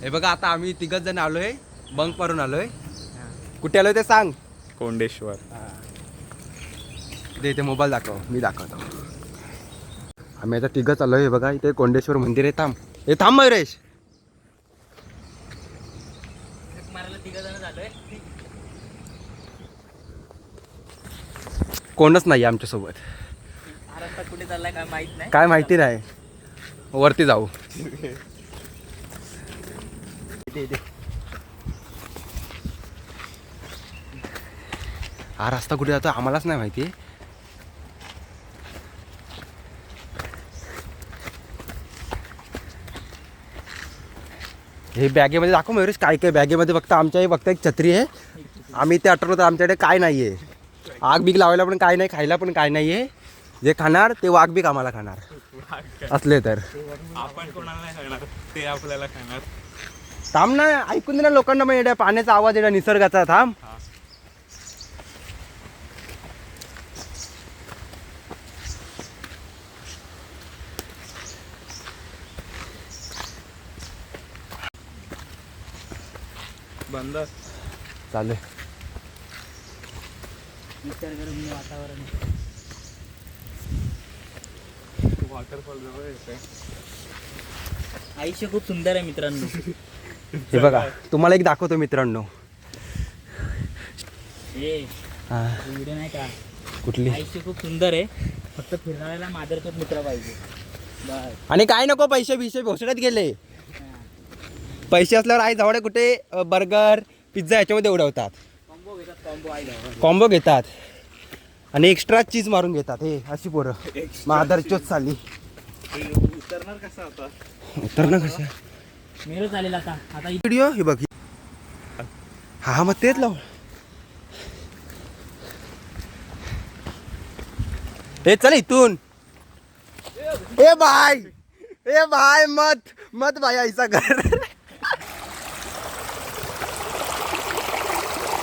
हे बघा आता आम्ही तिघच जण आलोय, बंक मारून आलोय. कुठे आलोय ते सांग. कोंडेश्वर. दे ते मोबाईल दाखव, मी दाखवतो. आम्ही आता तिघच आलोय. हे बघा इथे कोंडेश्वर मंदिर आहे. थांब, हे थांब मयुरेश. कोणच नाही आमच्यासोबत. कुठे चाललाय काय माहित नाही. काय माहिती नाही. वरती जाऊ. हा रस्ता कुठे जातो आम्हालाच नाही माहिती. हे बॅगेमध्ये दाखव मयुरेश काय काय बॅगेमध्ये. फक्त आमच्या फक्त एक छत्री आहे. आम्ही ते आठवलं तर आमच्याकडे काय नाही आहे. आग बीग लावायला पण काय नाही, खायला पण काय नाही आहे. जे खाणार ते वाघ बीग आम्हाला खाणार असले तर. आपण कोणाला नाही खाणार, ते आपल्याला खाणार. थांब ना, ऐकून दे ना लोकांना. मग येड्या पाण्याचा आवाज येणार निसर्गाचा. थांब. बंद चालू निसर्गरम्य वातावरण. वॉटरफॉल जवळ येते. आयुष्य खूप सुंदर आहे मित्रांनो. हे बघा तुम्हाला एक दाखवतो मित्रांनो. हे हा, व्हिडिओ नाही का. कुठली. आयुष्य खूप सुंदर आहे, फक्त फिरणाऱ्याला मादरचोद मित्र पाहिजे बस. आणि काय नको पैसे बिशे भोसड्यात गेले. पैसे असल्यावर आई जवळ कुठे बर्गर पिझ्झा याच्यामध्ये उडवतात. कॉम्बो घेतात, कॉम्बो आई जावं. कॉम्बो घेतात आणि एक्स्ट्रा चीज मारून घेतात. हे अशी पोरं मादरचोद चालली. उतरणार कसा आता. तर ना कशा मेलो चालेल आता. आता व्हिडिओ हे बघ. हा मग तेच लाव. हे चल इथून. ए भाई मत भाई ऐसा कर.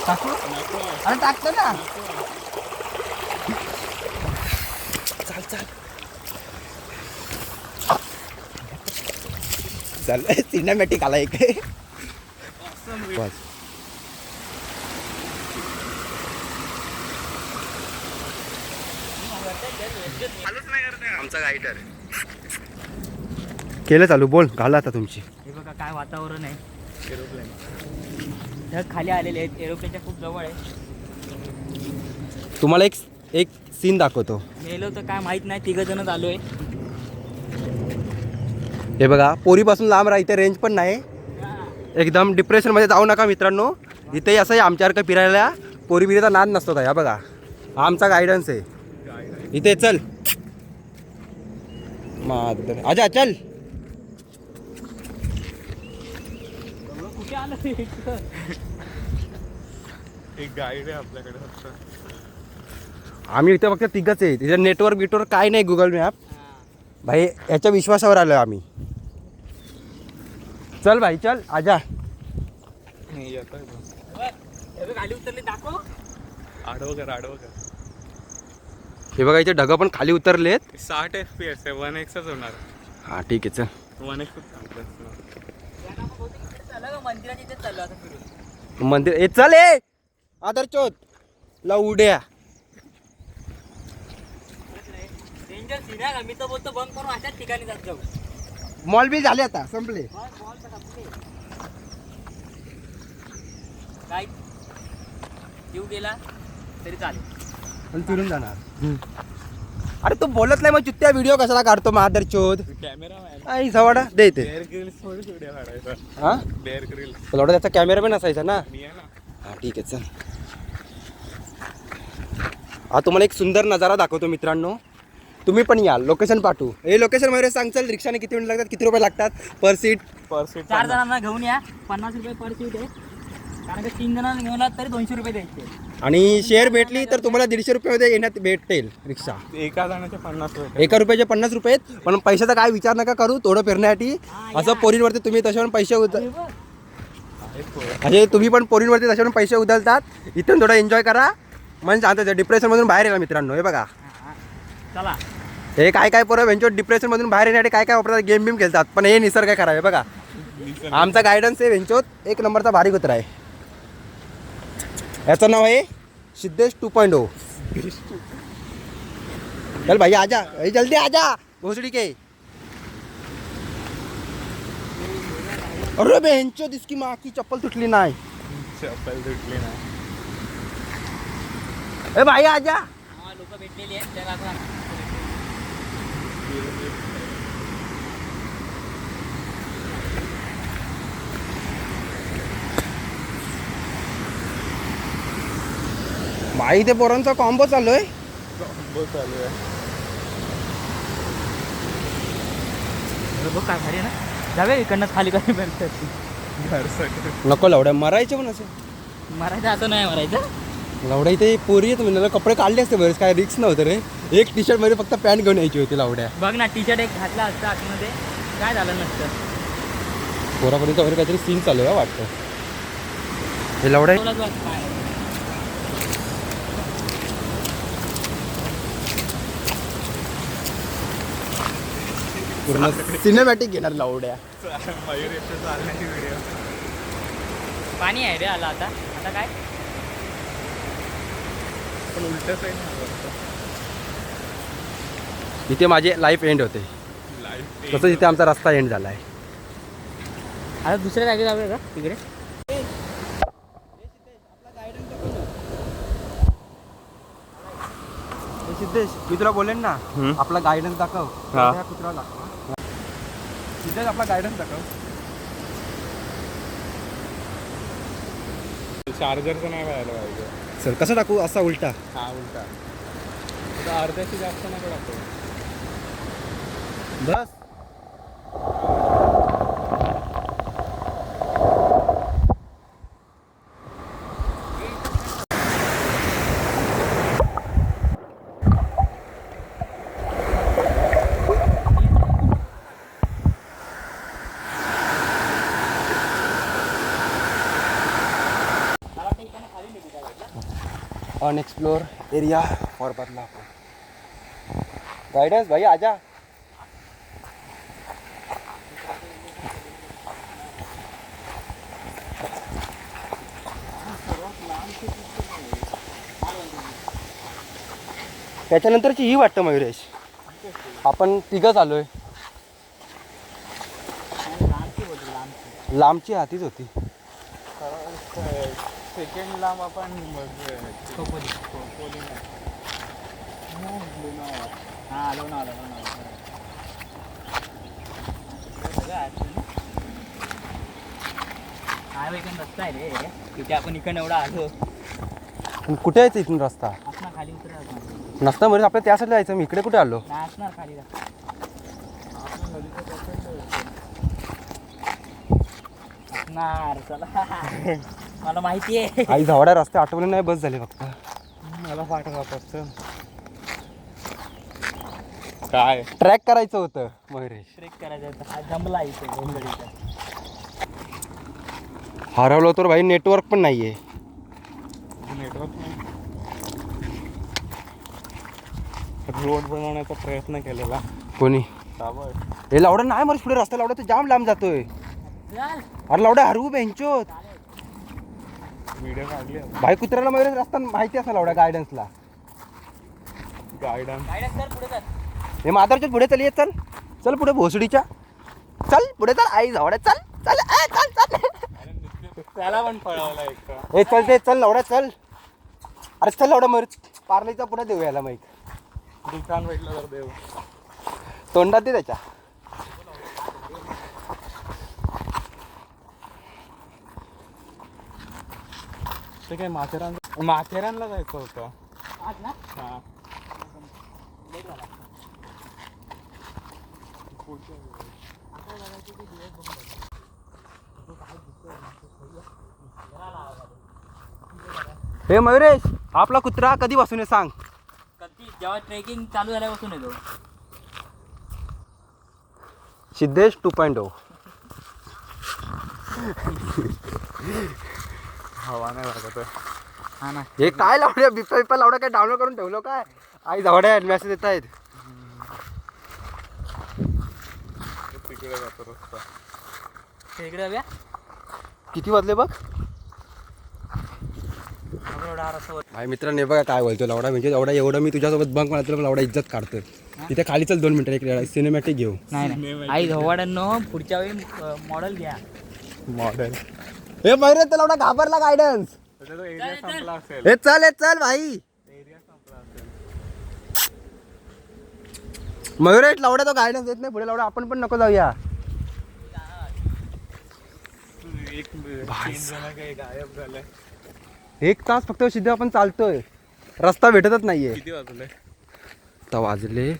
टाकू? अरे टाकतो ना. चल सिनेमॅटिक आला एक. बस. आमचा गाईडर केलं चालू. बोल घाला आता तुमची. हे बघा काय वातावरण आहे. एरोप्लेन ढग खाली आलेले आहेत. एरोप्लेनच्या खूप जवळ आहे. तुम्हाला एक सीन दाखवतो. मेलो तर काय माहित नाही. 3 जणच आलोय. हे बघा पोरीपासून लांब राहा. इथे रेंज पण नाही. एकदम डिप्रेशनमध्ये जाऊ नका मित्रांनो. इथे असं आहे आमच्यासारखं फिरायला पोरी बिरीचा नाद नसतो काय. हा बघा हा आमचा गायडन्स आहे. इथे चल आजा चल. कुठे आलं. एक गाईड आहे आपल्याकडे फक्त. आम्ही इथे फक्त तिघच आहे. तिथे नेटवर्क बिटवर्क काय नाही. गुगल मॅप भाई याच्या विश्वासावर आलो आम्ही. चल भाई चल आजा. खाली उतरले दाखव. आडवं कर. हे बघा इथे ढगं पण खाली उतरलेत. 60 FPS आहे. 1x होणार. हा ठीक आहे चल. 1x खूप चांगलं. मंदिराच्या इथे चाललो आता फिरून. मंदिर ए चल ए आदरचोद लवड्या. डेंजर सीन आहे. मी तर बोलतो बंद करून अशाच ठिकाणी जात जाऊ. मॉल बी झाले आता संपले. काय जीव गेला तरी चालेल. पण फिरून जाणार. अरे तू बोलत नाही मग चुत्त्या व्हिडिओ कशाला काढतो मादरचोद. कॅमेरा आई जवळ दे ते. बेअर ग्रिल्स थोडी व्हिडिओ काढायचा. हा बेअर ग्रिल्स तुला त्याचा कॅमेरा पण असायचा ना. मी आहे ना. हा ठीक आहे चल. हा तुम्हाला एक सुंदर नजारा दाखवतो मित्रांनो. तुम्ही पण या. लोकेशन पाठवू. हे लोकेशन मध्ये सांग चल. रिक्षाने किती मिनिट लागतात, किती रुपये लागतात पर सीट. 4 जणांना घेऊन या. 50 रुपये पर सीट आहे. कारण की 3 जणांना घेऊन आलात तरी 200 रुपये द्यायचे. आणि शेअर भेटली तर तुम्हाला 150 रुपयामध्ये येण्यात भेटेल रिक्षा. एका जणाचे 50 रुपये. एका रुपयाचे 50 रुपये आहेत. पण पैशाचा काय विचार नका करू. थोडं फिरण्यासाठी असं पोरींवरती तुम्ही तसे पण पैसे म्हणजे तुम्ही पण पोरींवरती तसे पण पैसे उधळतात. इथून थोडं एन्जॉय करा. म्हणजे सांगतो डिप्रेशनमधून बाहेर येणार मित्रांनो. हे बघा चला. हे काय पोरं वेंचर डिप्रेशनमधून बाहेर येण्यासाठी काय वापरतात. गेम बिम खेळतात. पण हे निसर्ग काय करावे बघा. आमचा गायडन्स आहे वेंचोत एक नंबरचा भारी कुत्रा आहे. याचं नाव आहे सिद्धेश 2.0. चल भाई आजा, ए जल्दी आजा भोसडी के. अरे बेंचो इसकी माँ की चप्पल तुटली नाही. चप्पल तुटली ना. ए भाई आजा. लोक भेटलेली आहेत त्याला आता. भाई ते पोरांचा कॉम्बो चालू आहे. कॉम्बो चालू आहे. बघ काय भारी आहे ना. जावे इकडनं खाली काही बनतात. घर सगळं नको लवड्या मरायचे पण असं. मरायचं असं नाही मरायचं. लवड्या इथे पोरी येत म्हणजे कपडे काढले असते बरेच काय रिक्स नव्हतं रे. एक टी शर्ट मध्ये फक्त पॅन्ट घेऊन यायची होती लवड्या. बघ ना टी शर्ट एक घातला असता आतमध्ये काय झालं नसतं. पोरापर्यंत वगैरे काहीतरी सीन चालू आहे वाटतं. हे लवड्या बोलाच बघ काय. पूर्ण सिनेमॅटिक घेणार लवड्या. मयूर येतो चालण्याची व्हिडिओ. पाणी आहे रे आला आता. आता काय पण उलटच आहे ना. इथे माझे लाईफ एंड होते लाईफ तसंच इथे आमचा रस्ता एंड झाला आहे. आता दुसऱ्या जागी जाऊया का तिकडे. सिद्धेश मी तुला बोलेन ना आपला गायडन्स दाखव. हा. त्या कुत्र्याला दाखव. सिद्धेश आपला गायडन्स दाखव. चार्जरचं नाही व्हायला पाहिजे. सर कसं टाकू असा उलटा. हा उलटा. आता अर्ध्याची जास्त नको टाकू. बस अनएक्सप्लोर एरिया और बदलापुर. गाइडेंस भाई आजा. त्याच्यानंतरची ही वाटतं मयुरेश. आपण तिघच आलोय. लांबची हातीच होती. सेकंड लांब आपण खोपोली. हा लोणावळा हा इकडून रस्ता आहे रे. तिथे आपण इकडनं एवढा आलो. कुठे यायचं इथून रस्ता असणार खाली उतरायला नसता म्हणजे आपल्या त्या साईडला जायचं. मी इकडे कुठे आलो. नाही असणार खाली असणार. चला मला माहिती आहे. आई झावड्या रस्ते आठवले नाही बस झाले फक्त. मला पाठवा फक्त. काय ट्रॅक करायचं होतं मयुरेश. ट्रेक करायचा होता. हा जमला इथे गोंधळीचा. हरवलो तर भाई नेटवर्क पण नाहीये. नेटवर्क नाही. रोड बनवण्याचा प्रयत्न केलेला. कोणी हे लावडा नाही मग पुढे रस्ता लावडा तर जाम लांब जातोय. चल अरे लावडा हरू बेंचोत. व्हिडिओ काढले भाई कुत्र्याला मयुरेश रस्ता माहिती असा लावडा गायडन्सला. गायडन्स. गायडन्स कर पुढे कर. हे माधवच्या पुढे चल ये चल. चल पुढे भोसडीच्या. चल पुढे चल आई झावड्या चल चल ए, चल चल. त्याला पण पळवला एक. ए चल ते चल लावडा चल. अरे चल लावडा मर पार्लेचा पुढे देऊ याला माहित. दुकान भेटलं तर देऊ. तोंडात दे त्याच्या. ते काय माथेरानला जायचं होतं. आज ना हा. लेट झाला. हे मयुरेश आपला कुत्रा कधी बसून आहे सांग. कधी जेव्हा ट्रेकिंग चालू झाल्यापासून येतो. सिद्धेश 2.0. हवा नाही लागत आहे. हा ना. हे काय लावड्या बिप्पा बिप्पा लावड्या काय डाउनलोड करून ठेवलं काय. आई झावड्या मेसेज येत आहेत. तिकडे जातो रस्ता. इकडे जाऊया किती वाजले बघ आपण एवढा रस्ता माझ्या मित्रांनी बघा काय बोलतो लवडा म्हणजे एवढं मी तुझ्यासोबत बंक मारतो लवडा इज्जत काढतो तिथे खाली चल 2 मिनिटं एक सिनेमॅटिक घेऊ नाही आई धवाड्यांनो पुढच्या वेळी मॉडेल घ्या मॉडेल हे मयूर तर लवडा घाबरला गायडन्स एरिया संपला असेल. हे चल भाई एरिया संपला असेल. मयूर लवडा तो गायडन्स देत नाही पुढे लवडा आपण पण नको जाऊया एक 3 जण काही गायब झाले. 1 तास फक्त सिद्धे आपण चालतोय रस्ता भेटतच नाहीये किती वाजले? आता वाजले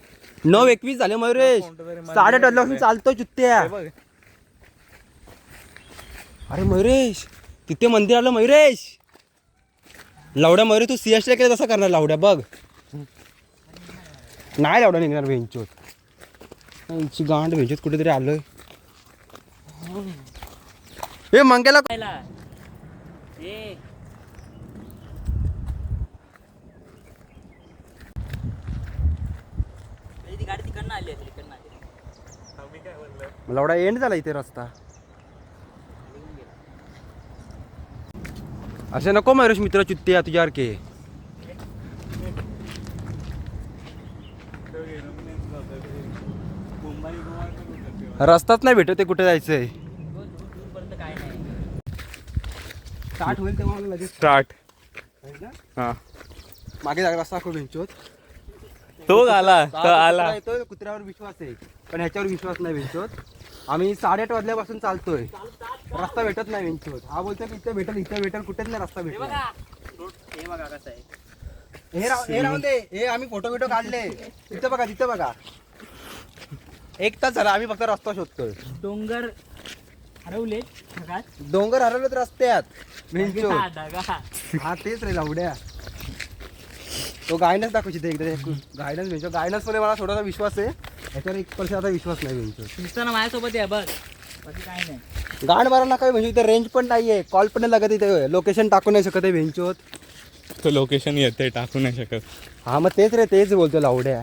9:21 झाले मयुरेश कोणतं तरी मंदिर 8:30 वाजल्यापासून चालतोय चुत्त्या हे बघ अरे मयुरेश तिथे मंदिर आलं मयुरेश लावड्या मयुरे तू सीएसटी केलं तसं करणार लावड्या बघ नाही लावडा निघणार भेंचोत गांड भेंचोत कुठेतरी आलोय हे मंग्याला ती गाडी तिकडनं आली आहे तिकडनं आली आम्ही काय बोललो लावडा एंड झाला इथे रस्ता असे नको मयुरेश मित्र चुत्ते तुझ्यासारखे मुंबई गोवा रस्ताच नाही भेटत ते कुठे जायचंय दूरपर्यंत काय नाही स्टार्ट होईल तेव्हा मला लगेच स्टार्ट हा मागे जागा रस्ता खूप भेंचोत तो आला तो आला येतोय कुत्र्यावर विश्वास आहे पण ह्याच्यावर विश्वास नाही भेंचोत आम्ही 8:30 वाजल्यापासून चालतोय रस्ता भेटत नाही भेंचोत हा बोलतोय की इथं भेटल कुठेच नाही रस्ता हे भेटत बघा रोड हे बघा कसं आहे हे राहून दे हे आम्ही फोटो काढले तिथं बघा 1 तास झाला आम्ही फक्त रस्ता शोधतोय डोंगर हरवले ढगात डोंगर हरवलेत रस्त्यात भेंचोत ढगा हा तेच रे लावड्या तो गायडन्स दाखवची ते एकदा गायडन्स भेंचो गायडन्स मध्ये मला थोडासा विश्वास आहे याच्यावर 1% आता विश्वास नाही भेंचो दिसताना माझ्यासोबत आहे बघ बाकी काय नाही गाण मारायला काय म्हणजे इथे रेंज पण नाहीये कॉल पण नाही लागत इथे लोकेशन टाकू नाही शकत आहे भेंचोत तो लोकेशन येते टाकू नाही शकत हा मग तेच बोलतो लावड्या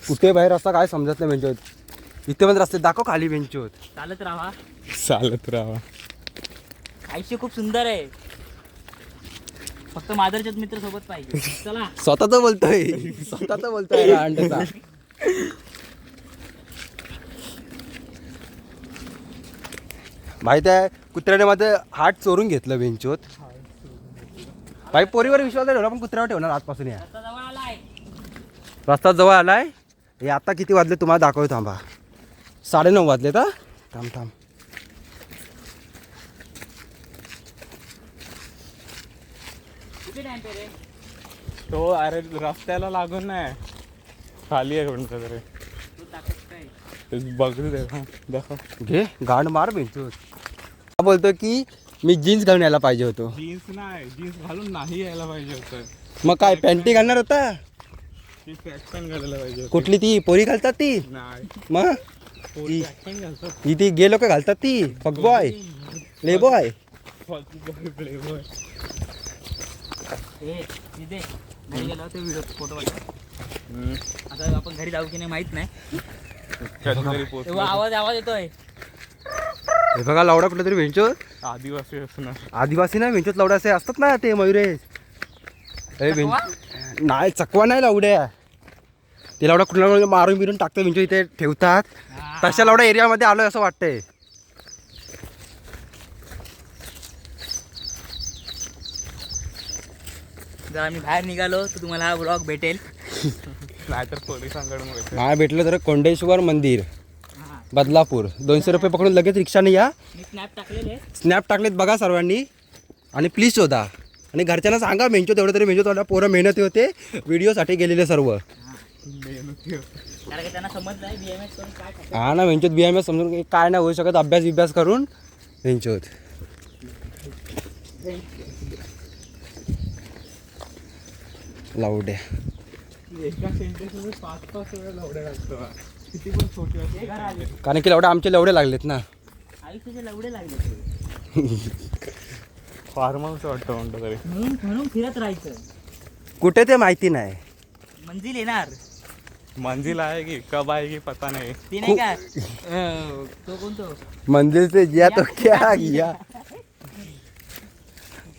कुठे बाहेर रस्ता काय समजत नाही भेंचोत इथे पण रस्ते दाखव खाली भेंचोत चालत राहा चालत राहा आयुष्य खूप सुंदर आहे फक्त मादरच्याच मित्र सोबत पाहिजे चला स्वतःच बोलतोय अंडचा माहिती आहे कुत्र्याने माझं हात चोरून घेतलं बेंचोत भाई पोरीवर विश्वास नाही ठेवला पण कुत्र्यावर ठेवणार आजपासून या आता जवळ आलाय रस्ता जवळ आलाय हे आता किती वाजले तुम्हाला दाखवतो थांबा 9:30 वाजले का थांब किती टाइम पे रे तो अरे रस्त्याला लागून नाही खाली आहे कोणतं तरी तू टाकत काय ते बघू दे हा, दाखव घे गांड मार बेंचोत हा बोलतो की मी जीन्स घालून यायला पाहिजे होतो जीन्स नाही जीन्स घालून नाही यायला पाहिजे होतं मग काय पॅन्टी घालणार होता ती ट्रॅक पॅन्ट घालायला पाहिजे होती कुठली ती पोरी घालतात ती नाही मग पोरी ट्रॅक पॅन्ट घालतात ती गे लोक घालतात ती फक बॉय प्ले बॉय प्लेबॉय ए इथे घरी गेलो ते व्हिडिओ फोटो आता आपण घरी जाऊ की नाही माहित नाही कधीतरी पोस्ट तेव्हा आवाज येतोय हे बघा लावडा कुठला तरी भेंचो आदिवासी असणार आदिवासी ना भेंचोत लावडा असे असतात ना ते मयुरेश अरे नाही चकवा नाही लावड्या ते लावडा कुठला मारून बिरून टाकतं भेंचो इथे ठेवतात तशा लावडा एरियामध्ये आलोय असं वाटतंय जर आम्ही बाहेर निघालो तर तुम्हाला हा ब्लॉग भेटेल नाहीतर पोलिसांकडून नाही भेटलं तर कोंडेश्वर मंदिर हा बदलापूर 200 रुपये पकडून लगेच रिक्षाने या मी स्नॅप टाकलेले स्नॅप टाकलेत बघा सर्वांनी आणि प्लीज शोधा आणि घरच्यांना सांगा मेंचो तेवढं तरी मेंचो थोडा पोरं मेहनती होते व्हिडिओसाठी गेलेले सर्व कारण की त्यांना समज नाही BMX करून काय टाकायचं. हा ना मेंचोत BMS समजून काय नाही होऊ शकत अभ्यास करून मेंचोत लावड्या एका सेंटेन्समध्ये 5-5 वेळा लावड्या घालतो हा. किती पण छोटी हे घर आले असते कारण की लावडा आमचे लवडे लागलेत ना आयुष्याचे लवडे लागले फार्म हाऊस वाटतं म्हणतो तरी म्हणून फिरत राहायचं कुठे ते माहिती नाही मंजिल येणार मंजिल आएगी कब आएगी पता नहीं. ती नाही का तो कोणतो मंदिर से जिया तो क्या गया.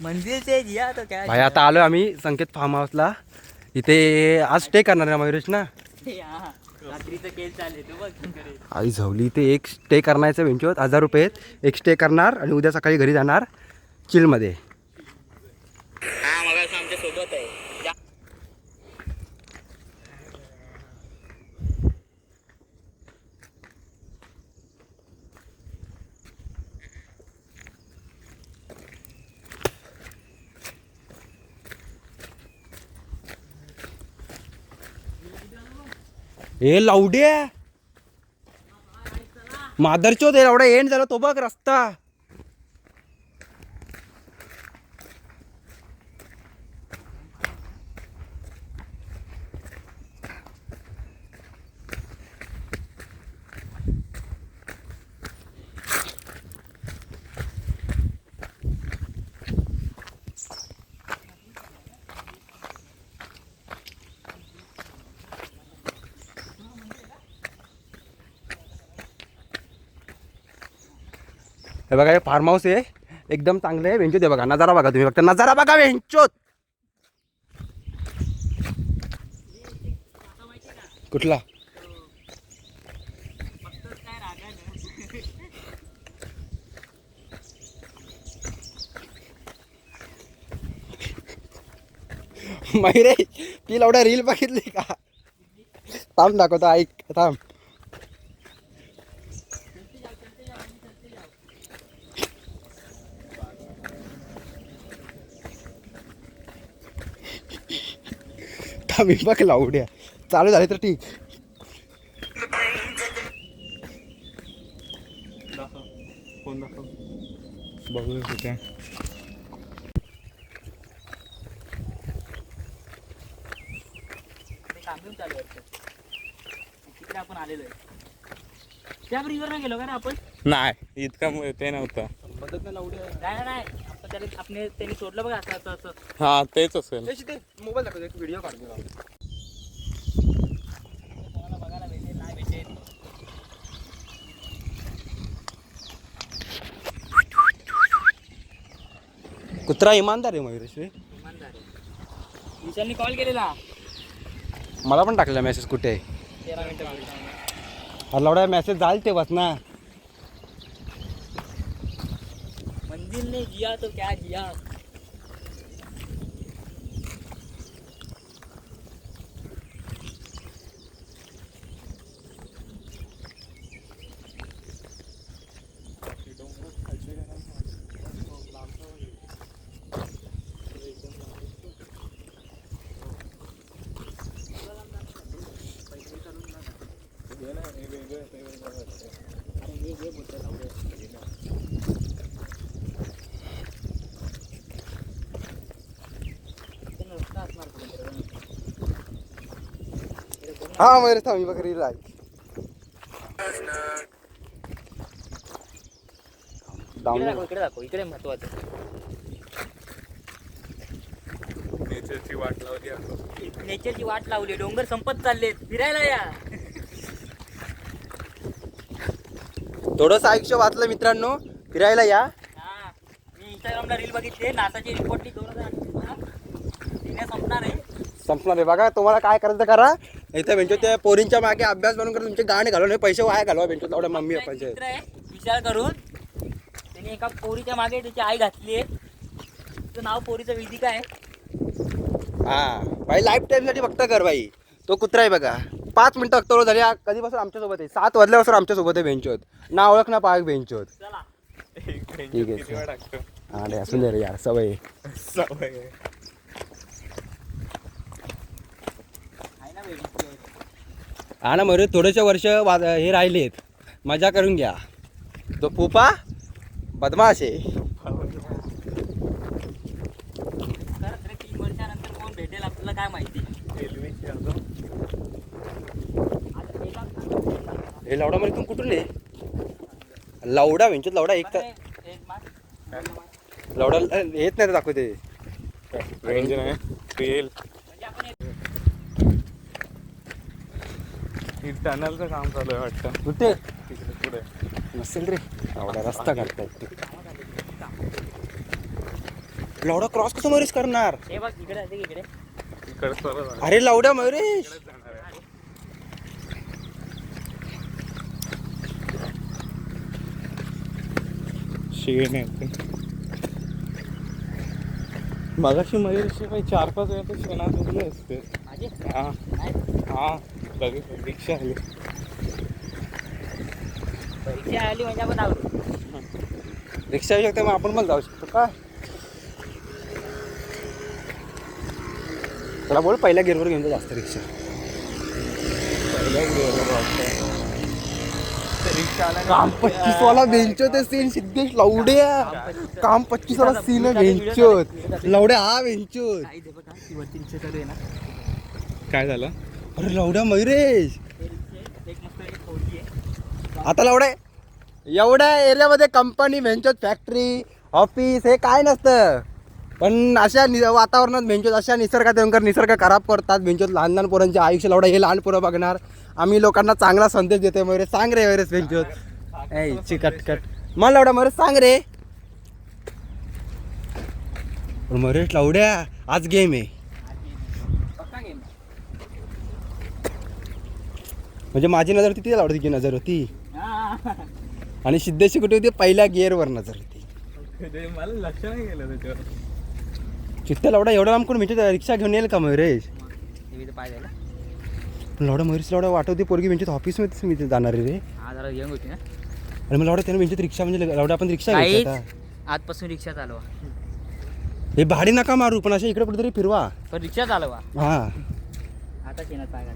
मंदिर से जिया तो क्या भाई आता आलोय आम्ही संकेत फार्म हाऊसला. इथे आज स्टे करणार आहे मयुरेश ना. हा, रात्रीचं खेळ चालले तो बघ तिकडे. आई झवली ते एक स्टे करण्याचं वेंचोत 1000 रुपये एक स्टे करणार आणि उद्या सकाळी घरी जाणार चिलमध्ये. हा मग आमच्या सोबत आहे ए लावड्या मादरचोद आहे लावड्या एंड झाला तो बघ रस्ता. हे बघा हे फार्म हाऊस आहे एकदम चांगलं आहे. वेंचोत आहे बघा नजारा बघा तुम्ही फक्त नजारा बघा वेंचोत. कुठला मयुरे ती लावड्या रील बघितली का. थांब दाखवतो ऐक थांब. थांब बघ लावड्या चालू झाले तर ठीक. फोन दाखव बघू कुठे. काम चालू आहे तिकडे आपण आलेलो आहे. त्या ब्रिजवर नाही गेलो का रे आपण. नाही इतकं ते नव्हतं. नाही आपण त्यांनी सोडलं बघा असं असं. हा तेच असेल. मोबाईल दाखवतो एक व्हिडिओ काढतो. कोणाला बघायला भेटेल नाही भेटेल. कुत्रा इमानदार आहे मयुरेश. इमानदार आहे. विशालने कॉल केलेला मला पण टाकलेला मेसेज कुठे आहे. 13 मिनिटं. अरे लावड्या मेसेज जाईल तेव्हाच ना. मंजिल ने जिया तो क्या जिया. हा मयुरेश थांब मी बघ रील आहे. इकडे दाखव इकडे महत्वाचं. नेचरची वाट लावली आपण. नेचरची वाट लावली. डोंगर संपत चाललेत. फिरायला या. थोडंसं आयुष्य वाचलं मित्रांनो. फिरायला या. हा मी इंस्टाग्रामला रील बघितली. नासाची रिपोर्टली 2000 तिने संपणार आहे. संपणार आहे बघा. तुम्हाला काय करायचं करा. इथे बेंचो त्या पोरींच्या मागे अभ्यास बनवून करा. तुमचे गाणे घालून हे पैसे वाया घालवा बेंचो लावड्या मम्मी आपला एक पप्पाचे. मित्र आहे विचार करून त्याने एका पोरीच्या मागे त्याची आई घातली आहे. तिचं नाव पोरीचं वेदिका आहे. हा भाई लाईफ टाईम साठी फक्त कर भाई. तो कुत्रा आहे बघा 5 मिनिटं फक्त झाली. कधीपासून आमच्यासोबत आहे 7 वाजल्यापासून आमच्यासोबत आहे बेंचोत. ना ओळख ना पाक बेंचोत. चला ठीक आहे, किती वेळ टाकतो. हा रे असून दे रे यार सवय आहे. सवय आहे. आहे ना वेदिका. हा ना मरे थोडेसे वर्ष हे राहिलेत. मजा करून घ्या. तो पुपा बदमाश आहे. खरंच रे 3 वर्षानंतर कोण भेटेल आपल्याला काय माहिती. रेल्वेची अजून आता गेला हे लावडा मध्ये तुम्ही कुठून आहे. लावडा बेंचोत लावडा एक तर एक मास लावडा येत नाही दाखवते. रेंज नाही येईल. म्हणजे आपण ही टनलचं काम चालू आहे वाटतं कुठे तिकडे पुढे. नसेल रे एवढा रस्ता करतायत ते. लवडा क्रॉस कसं मरीस करणार? हे बघ इकडे आहे, इकडे इकडे सरळ जाणार. अरे लवड्या मयुरेश जाणार आहे. शेण आहे मगाशी मयूरशी काही 4-5 वेळा तर शेणात उरले असते. माझे हा नाही हा लगेच रिक्षा आली. परीक्षा आली म्हणजे आपण आवडू. रिक्षा येऊ शकते मग आपण पण जाऊ शकतो का? त्याला बोल पहिल्या गेअरवर घेऊन जा जास्त रिक्षा. रिक्षा आला काम 25 वाला वेंचोत सीन सिद्धेश लवड्या. काम 25 वाला सीन आहे वेंचोत लवड्या हा वेंचोत. काही दे बघा ती वरती रिक्षा चालू आहे ना. काय झालं? अरे लवड्या मयुरेश ते रिक्षा एक मस्त एक खोली आहे. आता लवड्या एवढ्या एरियामध्ये कंपनी वेंचोत फॅक्टरी ऑफिस हे काय नसतं पण अशा वातावरणात भेंचोत अशा निसर्गात येऊन निसर्ग खराब करतात भेंचोत लहान लहान पोरांचे आयुष्य लवडा हे लहान पोरं बघणार. आम्ही लोकांना चांगला संदेश देतोय मयुरेश सांग रे मयुरेश भेंचोत ऐ चिकट मला लवड्या मयुरेश सांग रे. पण मयुरेश लवड्या आज गेम आहे पक्का गेम. म्हणजे माझी नजर होती ती लावडतीची नजर होती हा आणि सिद्धेशी कुठे होती पहिल्या गिअरवर नजर होती. ते मला लक्ष नाही गेलं त्याच्यावर. चित्त लवडा एवढा लांब कोण भेटत रिक्षा घेऊन येईल का मयुरेश? टीव्ही तर पाय द्यायला. लवडा मयुरेश लवडा वाटवते पोरगी भेंचत ऑफिसमध्येच मी ते जाणार रे. हा जरा यंग होती ना. आणि मला लवडा त्यानं भेंचत रिक्षा म्हणजे लवडा आपण रिक्षा घ्यायची काहीच आता. आजपासून रिक्षा चालवा. हे भाडी नका मारू पण अशा इकडे कुठेतरी फिरवा. पण रिक्षा चालवा हा आता शेणात पाय घाल.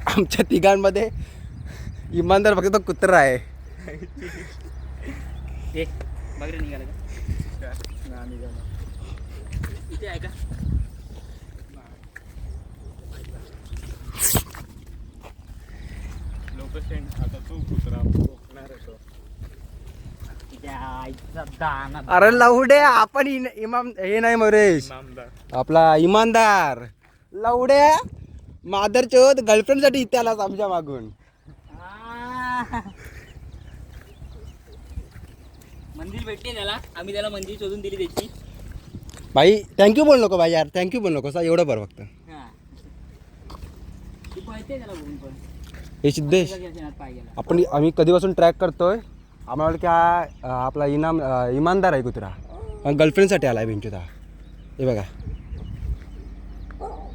आमच्या तिघांमध्ये इमानदार फक्त तो कुत्रा आहे. ए बघ रे निघाला का? इथे आहे का? लोकेशन आता तू कुत्रा कोकणार आहे तो. इथे आईचा दाना. अरे लवड्या आपण इमाम हे नाही मयुरेश इनामदार. आपला इमानदार लवड्या मादरचोद गर्लफ्रेंडसाठी इथे आलास आमच्या मागून. आ. मंदिर भेटते त्याला आम्ही त्याला मंदिर शोधून दिली त्याची. भाई थँक्यू बोल नको भाई यार थँक्यू बोल नको एवढं बरं फक्त. हा ती पळते त्याला बघून पण. हे सिद्धेश शेणात पाय गेला. आम्ही कधीपासून ट्रॅक करतोय आम्हाला वाटलं की हा आपला इमानदार आहे कुत्रा गर्लफ्रेंडसाठी आला आहे बेंचुता. हे बघा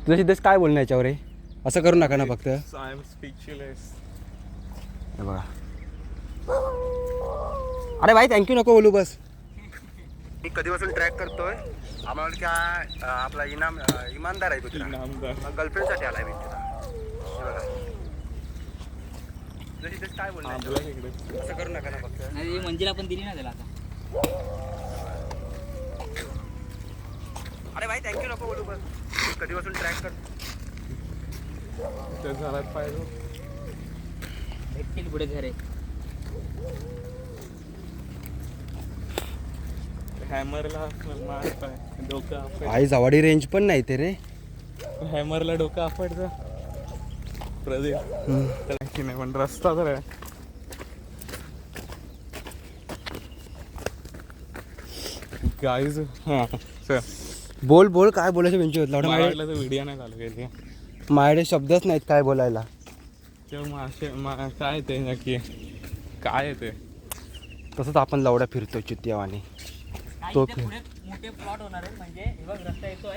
तुझं सिद्धेश काय बोलणं याच्यावर आहे असं करू नका ना फक्त. I am speechless. हे बघा अरे भाई थँक्यू नको बोलू बस. मी कधीपासून ट्रॅक करतोय आम्हाला वाटलं की हा आपला इमानदार आहे कुत्रा इनामदार. गर्लफ्रेंडसाठी आला आहे बेंचुता. हे बघा तुझं सिद्धेश काय बोलणं आपल्या इकडे असं करू नका ना फक्त. नाही ती मंजिला पण दिली ना त्याला आता. अरे भाई थँक्यू नको बोलू बस. कधीपासून ट्रॅक कर त्या घरात पाहिजे. भेटतील पुढे घरे. हॅमरला मारत आहे डोकं आपट. आई जवाडी रेंज पण नाही ते रे. हॅमरला डोकं आपटतं प्रदीप. त्याला की नाही पण रस्ता तर आहे. गाईज हां सर बोल बोल काय बोलायचं बेंच लावडा मला वाटलं तर व्हिडिओ नाही चालू केली. माझ्याकडे शब्दच नाहीत काय बोलायला. तेव्हा काय ते नक्की काय आहे ते. तसंच आपण लवड्या फिरतो चित्त्यावानी. हा, तो इथे पुढे मोठे प्लॉट होणार आहे म्हणजे हे बघ रस्ता येतोय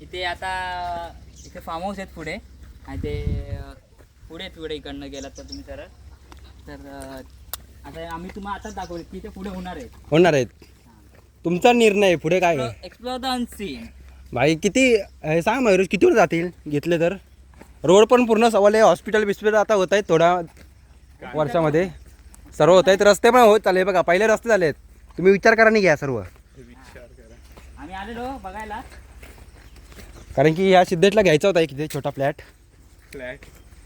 इथे. आता इथे फार्म हाऊस आहेत पुढे आणि ते पुढे इकडनं गेलात तर तुम्ही सरळ तर आता आम्ही तुम्हाला आताच दाखवले की इथे पुढे होणार आहे. होणार आहेत तुमचा निर्णय आहे, पुढे काय आहे. Explore the unseen. भाई किती हे सांग मयुरेश कितीवर जातील घेतले तर. रोड पण पूर्ण सवाल आहे. हॉस्पिटल बिस्पिटल आता होत आहेत थोड्या वर्षामध्ये सर्व होत आहेत. रस्ते पण होत चालले बघा पहिले रस्ते झालेत. तुम्ही विचार करा नाही घ्या सर्व विचार करा. आम्ही आलेलो बघायला. कारण की ह्या सिद्धेशला घ्यायचा होता एक इथे छोटा फ्लॅट. फ्लॅट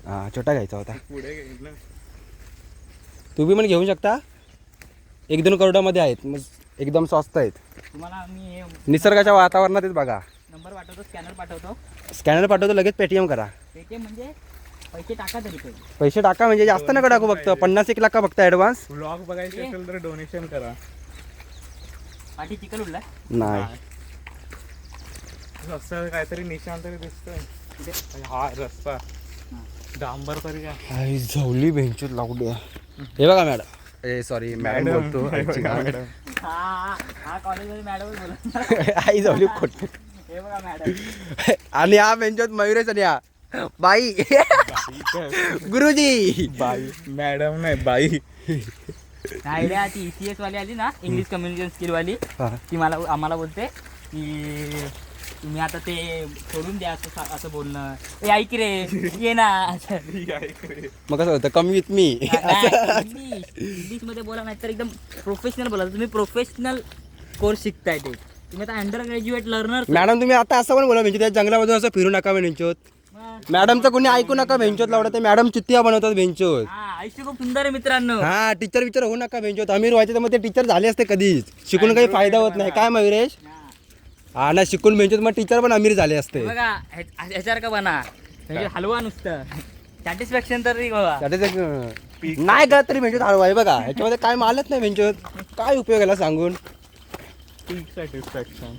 हां छोटा घ्यायचा होता. पुढे गेली ना. तुम्ही पण घेऊ शकता. 1-2 करोडामध्ये आहेत, मग एकदम स्वस्त आहेत. तुम्हाला आम्ही हे निसर्गाच्या वातावरणातच बघा. नंबर पाठवतो, स्कॅनर पाठवतो. स्कॅनर पाठवतो, लगेच पेटीएम करा. पेटीएम म्हणजे पैसे टाका तरी ते. पैसे टाका म्हणजे जास्त नका टाकू, फक्त 50-1 लाख फक्त ॲडव्हान्स. व्लॉग बघायचे असेल तर डोनेशन करा. पाठी चिकल उडला. नाही रस्ता काहीतरी निशाण तरी दिसतोय. हा रस्ता डांबर तरी काय. आई झवली बेंचूत लावली. हे बघा मॅडम, सॉरी मॅडम बोलतो. मॅडम हा कॉलेजमध्ये मॅडमच बोला. आई झवली खोट. हे बघा मॅडम. आणि हा बेंचोत मयुरेश आणि हा बाई गुरुजी. बाई मॅडम नाही बाई. नाही रे, ती ECS वाली आली ना, इंग्लिश कम्युनिकेशन स्किल वाली, ती आम्हाला बोलते की तुम्ही आता ते सोडून द्या असं बोलणं. ए ऐक रे, ये ना. मग कसं होतं, कमी विथ मी. इंग्लिश मध्ये बोला, नाही तर एकदम प्रोफेशनल बोला. तुम्ही प्रोफेशनल कोर्स शिकताय ते. तुम्ही आता अंडर ग्रॅज्युएट लर्नर. मॅडम तुम्ही आता असं पण बोला बेंचोत, त्या जंगलामधून असं फिरू नका बेंचोत. मॅडमचं कोणी ऐकू नका बेंचोत लावडं. ते मॅडम चित्तिया बनवतात बेंचोत. आयुष्य खूप सुंदर आहे मित्रांनो. हा टीचर होऊ नका बेंचोत. अमीर व्हायचे तर मग ते टीचर झाले असते कधीच. शिकून काही फायदा होत नाही. काय मयुरेश? हा ना, शिकून बेंचोत मग टीचर पण अमीर झाले असते. बघा ह्याच्यावर का बना, म्हणजे हलवा नुसतं सॅटिस्फॅक्शन तरी बघा. नाही करत तरी बेंचोत हलवा आहे बघा. ह्याच्यामध्ये काय मालत नाही बेंचोत. काय उपयोग याला सांगून. सॅटिस्फॅक्शन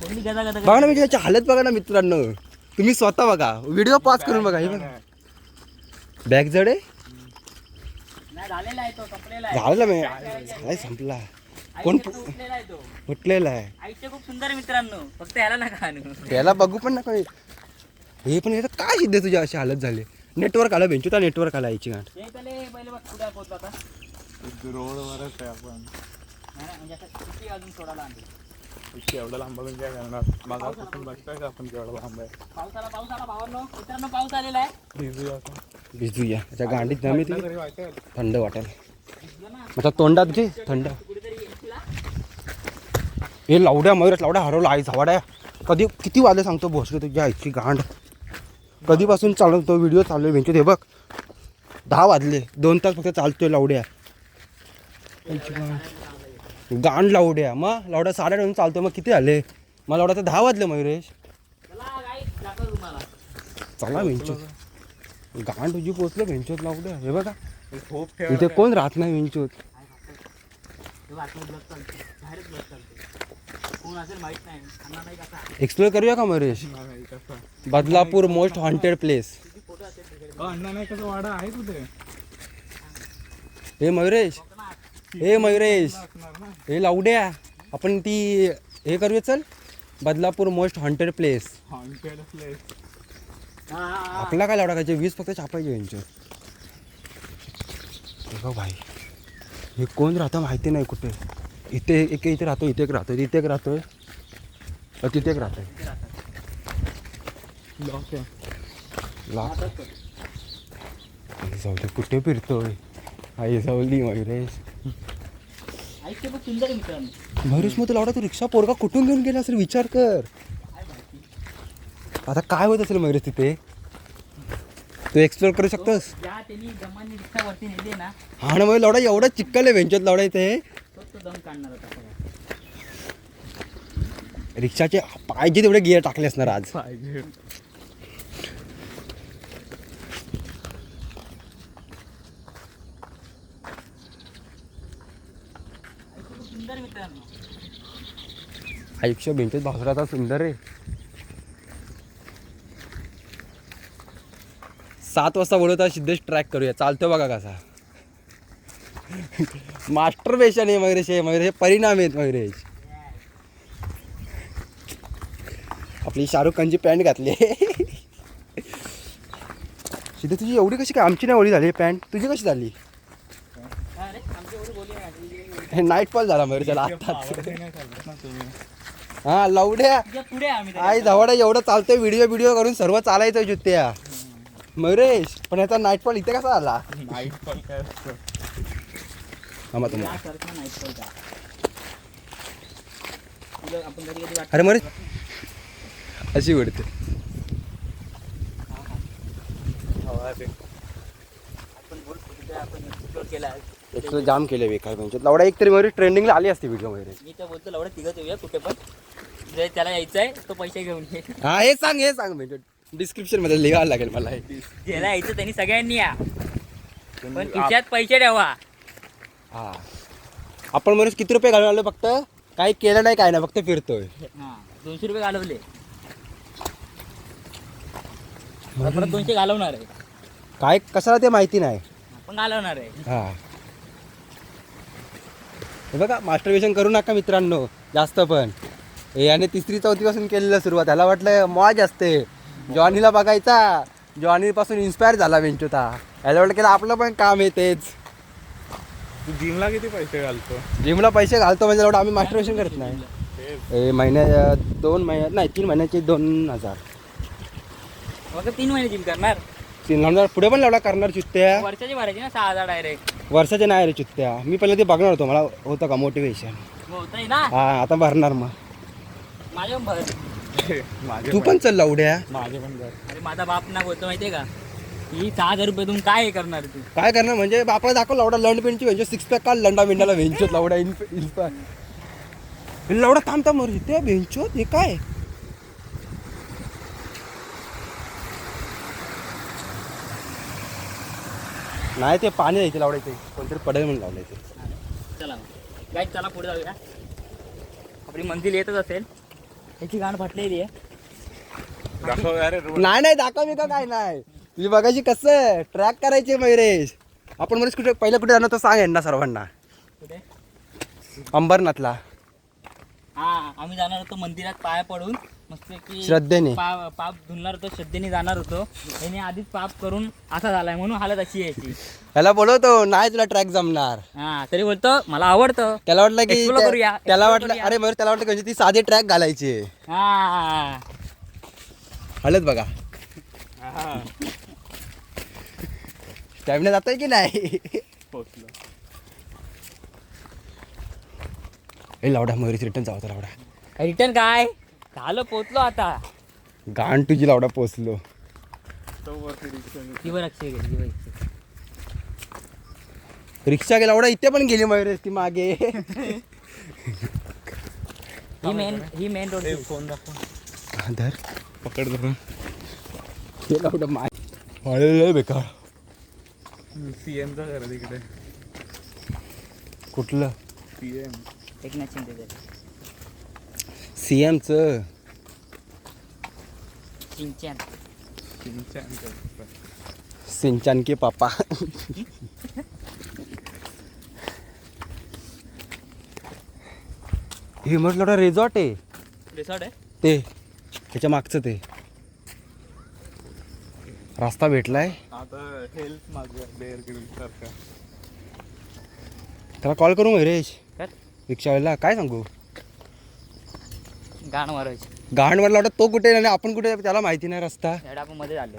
कोणी गदा गदा बघा ना, म्हणजे याची हालत बघा ना मित्रांनो. तुम्ही स्वतः बघा, व्हिडिओ पॉज करून बघा. हे बघा बॅग जड आहे. नाही झालेला आहे तो, कपलेला आहे. झालं मी काय संपला. कोण आयुष्य खूप उठलेला आहे तो. फुटलेला आहे. आयुष्य खूप सुंदर आहे मित्रांनो, फक्त ह्याला नका आणू. त्याला बघू पण नका. हे पण याचं काय सिद्धे तुझी अशी हालत झाली. नेटवर्क आलं बेंचोत, नेटवर्क आला याची गाठ. हे चले पहिले बघ कुठे पोहोचलो आता. रोडवरच आहे आपण. नाही म्हणजे असं किती अजून सोडायला आणतो. एवढं लांब अजून काय करणार. मागापासून बघताय का आपण केवढं लांब आहे. पाऊस आला भावांनो. मित्रांनो पाऊस आलेला आहे. भिजूया आपण. भिजूया त्याच्या गांडीत जमी ती तरी वाटेल. थंड वाटेल. आता तोंडात घे थंड. कुठेतरी येशीला. हे लावड्या मयूरच लावड्या हरवला आई झावाड्या. कधी किती वाजले सांगतो भोसले तुझ्या आईची गांड. कधीपासून चालवतो व्हिडिओ चालू आहे बेंचोत. हे बघ 10 वाजले. 2 तास फक्त चालतोय लावड्या. गांड लावड्या. मग लावड्या 8:30 चालतो. मग किती झाले? मला लावड्या तर 10 वाजले मयुरेश. चला गाईस, दाखव तुम्हाला. चला बेंचोत. गांड तुझी पोचलं बेंचोत लावड्या. हे बघा झोप ठेवा. इथे कोण राहत नाही बेंचोत. हे वाटलं ब्लॉक चालते, बाहेरच ब्लॉक चालते. कोण असेल माहित नाही. अन्ना नाही कसा. एक्सप्लोर करूया का मयुरेश? नाही कसं. Badlapur most haunted place. Photo असेल तिकडे. अण्णा नाही कसं वाडा आहे कुठे. हे मयुरेश, हे मयुरेश, असणार ना. हे लावड्या. आपण ती हे करूया चल. Badlapur most haunted place. Haunted place. आपला काय लावडा खायचे 20 फक्त छापायचे यांच्या. बघ भाई हे कोण राहतं माहिती नाही कुठे. इथे इथे राहतो, इथे एक राहतोय, तिथे एक राहतोय, तिथे एक राहतोय. लॉक आहे. लाख जाऊ दे. कुठे फिरतोय आई जाऊली मयुरेश. आयुष्य खूप सुंदर आहे मित्रांनो. मयुरेश मग तू लावडा तू रिक्षा पोरगा कुठून घेऊन गेला असेल विचार कर. आता काय होत असेल मयुरेश तिथे. तू एक्सप्लोर करू शकतोस. ज्या त्यांनी दमाने रिक्षा वरती नेली आहे ना, हा ना मग लावडा एवढा चिक्कल आहे बेंचोत लावडा इथे. तो दम काढणार होता सगळा. रिक्षाचे पाहिजे तेवढे गिअर टाकले असणार आज. पाहिजे. खूप सुंदर मित्रांनो. आयुष्य बेंचोत भासराचा सुंदर आहे. 7 वाजता बोलवता सिद्धेश ट्रॅक करूया. चालतो बघा कसा. मास्टर पेशन आहे मयुरेश. मयुरेश परिणाम आहेत मयुरेश. आपली शाहरुख खानची पॅन्ट घातली. सिद्धे तुझी एवढी कशी काय आमची नाही ओळी झाली पॅन्ट तुझी कशी झाली. अरे आमची एवढी बोली नाही. हे नाईट फॉल झाला मयुरेशला आत्ताच. आवडते नाही चालत ना तुम्ही. हा लावड्या तुझ्या पुढे आहे आम्ही आई धावाडा एवढं चालतोय. व्हिडिओ करून सर्व चालायचं जुत्त्या मयुरेश. पण याचा नाईट फॉल इथे कसा आला. नाईट पण काय असतं. आम्हा तुम्हाला या सारखा नाही पडता. तुला आपण कधी कधी वाटतं अरे मरे अशी उडते. हवा ते. आपण बोल कुठे आपण एक्सप्लोर केला आज. एक तर जाम केले बेकार म्हणजे लावडा एक तरी मयुरेश ट्रेंडिंगला आली असती व्हिडिओ मयुरेश. मी तर बोलतो एवढं तिघं येऊया कुठे पण, जे त्याला यायचं आहे तो पैसे घेऊन ये. हा हे सांग म्हणजे डिस्क्रिप्शन मध्ये लिहायला लागेल मला हे. ज्याला यायचं त्यांनी सगळ्यांनी या, पण खिशात पैसे ठेवा. हा आपण मयुरेश किती रुपये घालून आलो फक्त, काही केलं नाही काय नाही फक्त फिरतोय. हा 200 रुपये घालवले, परत 200 घालवणार आहे. काय कशाला ते माहिती नाही. आपण घालवणार आहे. हा हे बघा मास्टरबेशन करू नका मित्रांनो जास्त पण. हे याने 3री 4थी पासून केलेलं सुरुवात, ह्याला वाटलं मौज असते. जॉनीला बघायचा, जॉनी पासून इन्स्पायर झाला वेंचुता. ह्याला वाटलं केलं आपलं पण काम आहे तेच. तू जिमला किती पैसे घालतो? जिमला पैसे घालतो म्हणजे एवढं आम्ही मास्टरबेशन करत नाही. हे महिन्या 2 महिन्यात नाही 3 महिन्याचे 2000. मग 3 महिने जिम करणार, 3000 पुढे पण एवढा करणार चुत्त्या. वर्षाची भरायची ना 6000 डायरेक्ट. वर्षाचे नाही रे चुत्त्या. मी पहिलं ते बघणार होतो, मला होतं का मोटिवेशन. होतंय ना. हा आता भरणार मग. माझ्या पण भर. माझे तू पण चल लावड्या. माझे पण घर. अरे माझा बाप ना बोलतो माहितीये का, ही 6000 रुपये तुम्ही काय करणार तू. काय करणार म्हणजे बापाला दाखव लावडा लंड पेंटची म्हणजे 6 पॅक काल लंडा मिंडाला भेंचोत लावडा इन्स्पायर लावडा थांबता मर ते भेंचोत हे काय. नाही ते पाणी द्यायचे लावडायचे, कोणतरी पडेल म्हणून लावलंय ते. चला गाईड, चला पुढे जाऊया. आपली मंजिल येतच असेल. ह्याची गाण फाटलेली आहे. दाखव अरे रोड. नाही दाखव मी का काय नाही. मी बघायची कसं ट्रॅक करायचे मयुरेश. आपण मयुरेश कुठे पहिलं कुठे जाणार तो सांग यांना सर्वांना. कुठे? अंबरनाथला हा आम्ही जाणार होतो मंदिरात पाया पडून मस्त की श्रद्धेने. पाप धुणार होतो, श्रद्धेने जाणार होतो. याने आधीच पाप करून असा झालाय म्हणून हालत अशी यायची. त्याला बोलवतो नाही तुला ट्रॅक जमणार. हा तरी बोलतो मला आवडतं. त्याला वाटलं की Explore करूया, त्याला explore वाटलं करूया. अरे मयुरेश त्याला वाटलं म्हणजे ती साधे ट्रॅक घालायची. हा हलत बघा हा स्टॅमिना जातोय की नाही. पोचलो. हे लावडा मयुरेश रिटर्न जावतो लावडा. रिटर्न काय झालं, पोचलो आता. गाण तुझी लावडा पोचलो. तो वरती रिक्षा घेऊन. ती बरं अक्षय गेली, ती बरं अक्षय. रिक्षा गेला लावडा इथे पण गेली मयुरेश ती मागे. ही मेन रोड. ए, फोन दाखव. धर पकड धरून. हे लावडा मागे बेकार. सीएमचा घर आहे तिकडे. कुठलं सीएम. एकनाथ शिंदे. सीएमचं सिंचन. सिंचन के पापा. हे म्हटलं एवढा रिसॉर्ट आहे रिसॉर्ट आहे. ते त्याच्या मागचं ते रस्ता भेटलाय. आता हेल्थ मागूया बेअर ग्रिल सारखा. त्याला कॉल करू मयुरेश काय रिक्षावाल्याला काय सांगू. गाण मारायची. गहाणवर लावटा तो कुठे आणि आपण कुठे त्याला माहिती नाही रस्ता. हेड आपण मध्ये आलो,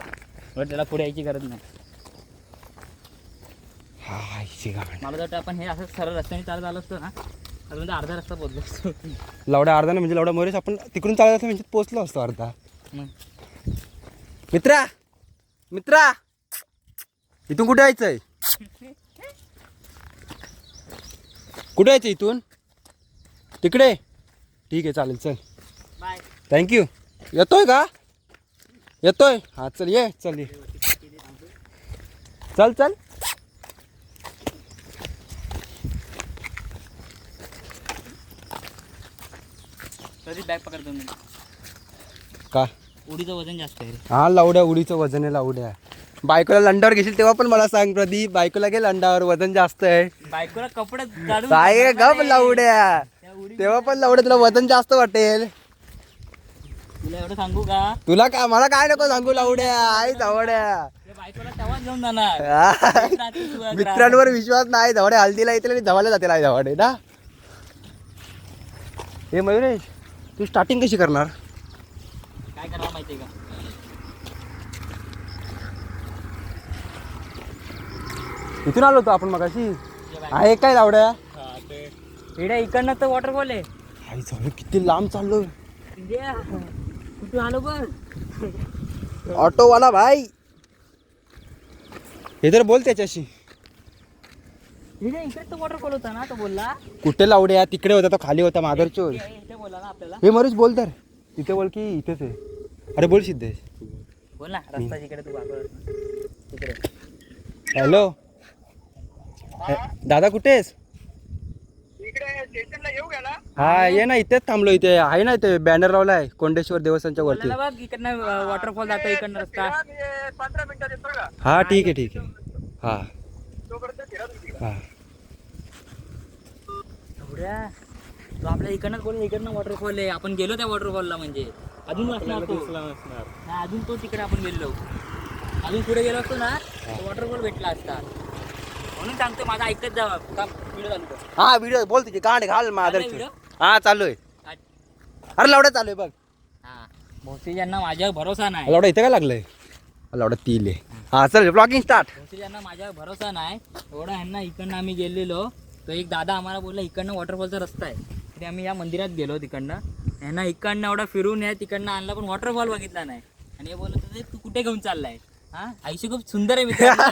बट त्याला पुढे यायची गरज नाही. हा हिची गहाण मला वाटतं आपण हे असं सरळ रस्त्याने चालत आलो असतो ना, अजून अर्धा रस्ता पोहोचलो असतो. लावडा अर्धा नाही म्हणजे लावडा मयुरेश आपण तिकडून चालत असं म्हणजे पोचलो असतो अर्धा. मग मित्रा मित्रा इथून कुठे यायचंय, कुठे यायचं इथून तिकडे. ठीक आहे चालेल चल बाय. थँक्यू. येतोय का येतोय हा चल ये चल ये चल चल. तरी बॅग पकडतो मी. का उडीचं वजन जास्त आहे रे. हा लावड्या उडीचं वजन आहे लावड्या. बायकोला लंडावर घेशील तेव्हा पण मला सांग प्रदीप. बायकोला घे लंडावर वजन जास्त आहे. बायकोला कपडे काढून काय टाकणार गप रे. लावड्या त्या उडीचं तेव्हा पण लावड्या तुला वजन जास्त वाटेल. तुला एवढं सांगू का, तुला काय मला काय नको सांगू लावड्या आई धावड्या. त्या बायकोला तेव्हाच घेऊन जाणार. रात्री सुद्धा मित्रांवर विश्वास नाही. धावड्या हल्दीला येतील आणि धवायला जातील आई धावडे ना. हे मयुरेश तू स्टार्टिंग कशी करणार. काय करावं माहितीये का, इथून आलो होतो आपण मगाशी. जे बाय- आहे काय लावड्या हा ते इकडे इकडनं तर वॉटरफॉल आहे. आई झालं किती लांब चाललो. इंडिया कुठून आलो बघ. ऑटोवाला भाई हे तर बोल त्याच्याशी. इकडे तो वॉटरफॉल होता ना तो बोलला कुठे लावड्या तिकडे होता तो खाली होता माधरचोर. इथे बोलला ना आपल्याला हे मरूच बोल तर तिथे बोल की इथेच आहे. अरे बोल सिद्धेश. बोल ना रस्ता जिकडे तू वापर तिकडे. हॅलो दादा कुठे आहेस? हा ये ना इथेच थांबलो. इथे आहे ना इथे बॅनर लावलाय कोंडेश्वर देवस्थानच्या वरती. बोलला बघ इकडनं वॉटरफॉल जातो इकडनं रस्ता. हा ठीक आहे हा हा. एवढ्या तो आपल्या इकडनंच बोल इकडनं वॉटरफॉल आहे. आपण गेलो त्या वॉटरफॉलला म्हणजे अजून वाचणार तो. नाही अजून तो तिकडे आपण गेलो. अजून पुढे गेलो असतो ना वॉटरफॉल भेटला असता. म्हणून सांगतो माझा ऐकत जावा व्हिडिओ चालू कर. हा व्हिडिओ बोल तिथे गांड घाल माधरचोर. व्हिडिओ? हा चालू आहे. अरे लावडा चालू आहे बघ. हा भोसरीच्यांना माझ्यावर भरोसा नाही. लावडा इथे काय लागलंय? लावडा तीले. हा चल ब्लॉगिंग स्टार्ट. भोसरीच्यांना माझ्यावर भरोसा नाही. एवढा ह्यांना इकडनं आम्ही गेलेलो तो एक दादा आम्हाला बोलला इकडनं वॉटरफॉलचा रस्ता आहे. तरी आम्ही या मंदिरात गेलो तिकडनं. ह्यांना इकडनं एवढा फिरून या तिकडनं आणला पण वॉटरफॉल बघितला नाही. आणि हे बोलत होते तू कुठे घेऊन चाललाय? हा आयुष्य खूप सुंदर आहे मित्रांनो.